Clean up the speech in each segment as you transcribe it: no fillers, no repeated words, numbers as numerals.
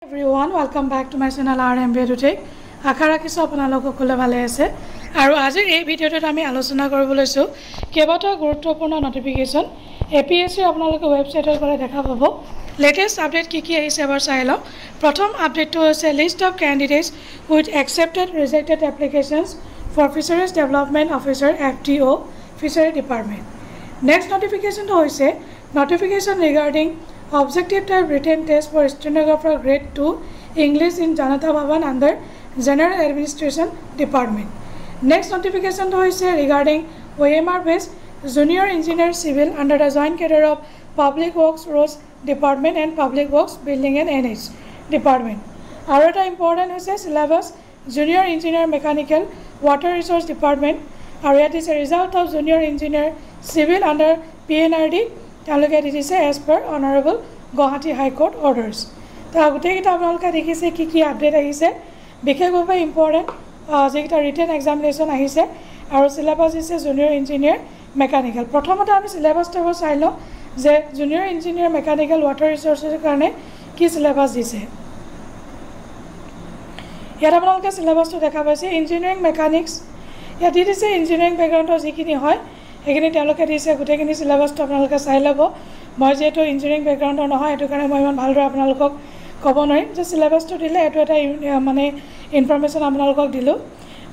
Everyone, welcome back to my channel RMB Edutech. আশা ৰাখিছো আপোনালোক সকলো ভালে আছে আৰু আজি এই ভিডিঅ'টোত আমি আলোচনা কৰিব লৈছো কেইবাটাও গুৰুত্বপূৰ্ণ নটিফিকেশন APSC আপোনালোকে ওয়েবসাইটৰ পৰা দেখা পাব লেটেস্ট আপডেট কি আহিছে এবাৰ চাই লও প্ৰথম আপডেটটো হৈছে list of candidates with accepted rejected applications for fisheries development officer FDO fishery department next notification to হৈছে notification regarding objective type written test for stenographer grade 2 English in Janata Bhavan under General Administration Department. Next notification to is regarding OMR based Junior Engineer Civil under the joint cadre of Public Works Roads Department and Public Works Building and NH Department. Another important is syllabus Junior Engineer Mechanical Water Resource Department. It is a result of Junior Engineer Civil under PNRD. It is as per Honorable Guwahati High Court orders. So, কি update আহিছে বিশেষভাৱে important যেটা written examination আহিছে আৰু syllabus আছে junior engineer mechanical প্ৰথমতে আমি সিলেবাসটো চাই লওঁ যে জুনিয়ৰ ইঞ্জিনিয়াৰ মেকানিক্যাল ওয়াটাৰ ৰিসোৰ্সৰ কাৰণে কি সিলেবাস দিছে ইয়াত আপোনালোকে সিলেবাসটো দেখা পাইছে ইঞ্জিনিয়াৰিং মেকানিক্স ইয়াত দিছে ইঞ্জিনিয়াৰিং ব্যাকগ্ৰাউণ্ডৰ যিখিনি হয় এখিনি তেওঁলোকে দিছে গুটেখিনি সিলেবাসটো আপোনালোকে চাই ল'ব মই যেটো ইঞ্জিনিয়াৰিং ব্যাকগ্ৰাউণ্ডৰ নহয় এটো কাৰণে মই ইমান ভালদৰে আপোনালোকক কব নোৱাৰিম যে সিলেবাসটো দিলে এটো এটা মানে ইনফৰমেশন আপোনালোকক দিলো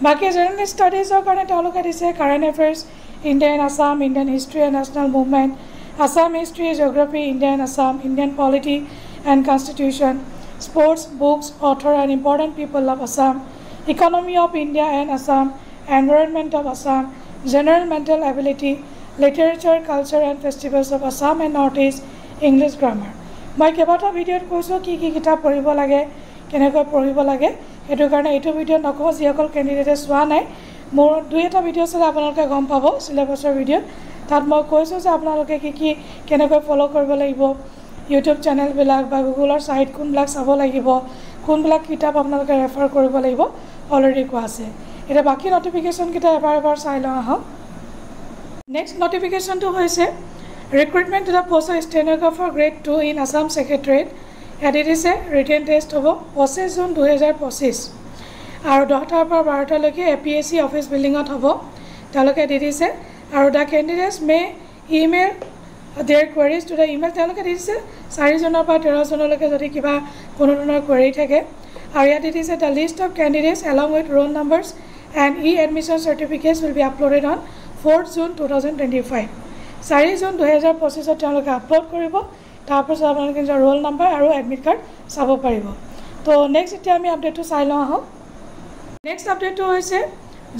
বাকি জেনাৰেল ষ্টাডিজৰ কাৰণে তেওঁলোকে দিছে current affairs Indian Assam Indian history and national movement Assam history geography Indian Assam Indian polity and constitution sports books author and important people of Assam economy of India and Assam environment of Assam general mental ability literature culture and festivals of Assam and north east English grammar মই কেইবাটা ভিডিঅ'ত কৈছো কি কিতাপ পঢ়িব লাগে কেনেকৈ পঢ়িব লাগে এটো কাৰণে এইটো ভিডিঅ' নকওঁ যিসকল ক্যান্ডিডেটে চোৱা নাই মোৰ দুই এটা ভিডিঅ' চালে আপোনালোকে গম পাব সিলেবাসৰ ভিডিঅ' তাত মই কৈছো যে আপোনালোকে কি কেনেকৈ ফলো কৰিব লাগিব ইউটিউব চেনেল বিলাক বা গুগলৰ সাইট কোনবিলাক চাব লাগিব কোনবিলাক কিতাপ আপোনালোকে ৰেফাৰ কৰিব লাগিব অলৰেডি কোৱা আছে এটা বাকি নটিফিকেশন কিটা এবাৰ চাই লওঁ আহক নেক্সট নটিফিকেশনটো হৈছে recruitment to the post of stenographer grade 2 in Assam Secretariat and it is a written test of 25 June 2025 আৰু 10 পৰা 12 লৈকে APSC office building ত হ'ব তেওঁলোকে দিছে আৰু the candidates may email their queries to the email তেওঁলোকে দিছে 4 জনৰ পৰা 13 জনলৈকে যদি কিবা কোনো ধৰণৰ query থাকে আৰু ইয়াত দিছে the list of candidates along with roll numbers and e-admission certificates will be uploaded on 4th June 2025 4 June 2025 তেওঁলোকে আপলোড কৰিব তাৰ পিছত আপোনালোকে নিজৰ ৰোল নম্বৰ আৰু এডমিট কাৰ্ড চাব পাৰিব তো নেক্সট এতিয়া আমি আপডেটটো চাই লওঁ আহক নেক্সট আপডেটটো হৈছে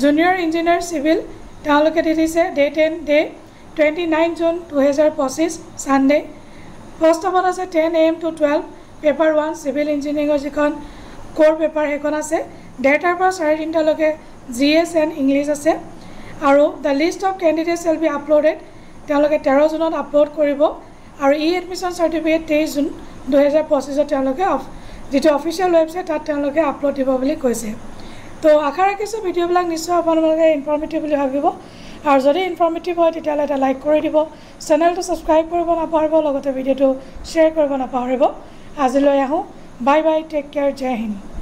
জুনিয়ৰ ইঞ্জিনিয়াৰ সিভিল তেওঁলোকে দিছে date and day 29 June 2025 Sunday first অফত আছে 10 AM to 12 পেপাৰ 1 সিভিল ইঞ্জিনিয়াৰিংৰ যিখন কোৰ পেপাৰ হেখন আছে ডেটাৰ পৰা 3:30 লৈকে GS এণ্ড ইংলিছ আছে আৰু the least of candidates will be uploaded তেওঁলোকে 13 জুনত আপলোড কৰিব আৰু ই-এডমিশন সাৰ্টিফিকেট 23 জুন 2025 তেওঁলোকে যেটো অফিচিয়েল ওয়েবসাইট তাত তেওঁলোকে আপলোড দিব বুলি কৈছে তো আশা ৰাখিছো ভিডিঅ'বিলাক নিশ্চয় আপোনালোকে ইনফৰমেটিভ বুলি ভাবিব আৰু যদি ইনফৰমেটিভ হয় তেতিয়ালে এটা লাইক কৰি দিব চেনেলটো সাবস্ক্ৰাইব কৰিব নাপাহৰিব লগতে ভিডিঅ'টো শ্বেয়াৰ কৰিব নাপাহৰিব আজিলৈ আহো বাই বাই টেক কেয়াৰ জয় হিন্দ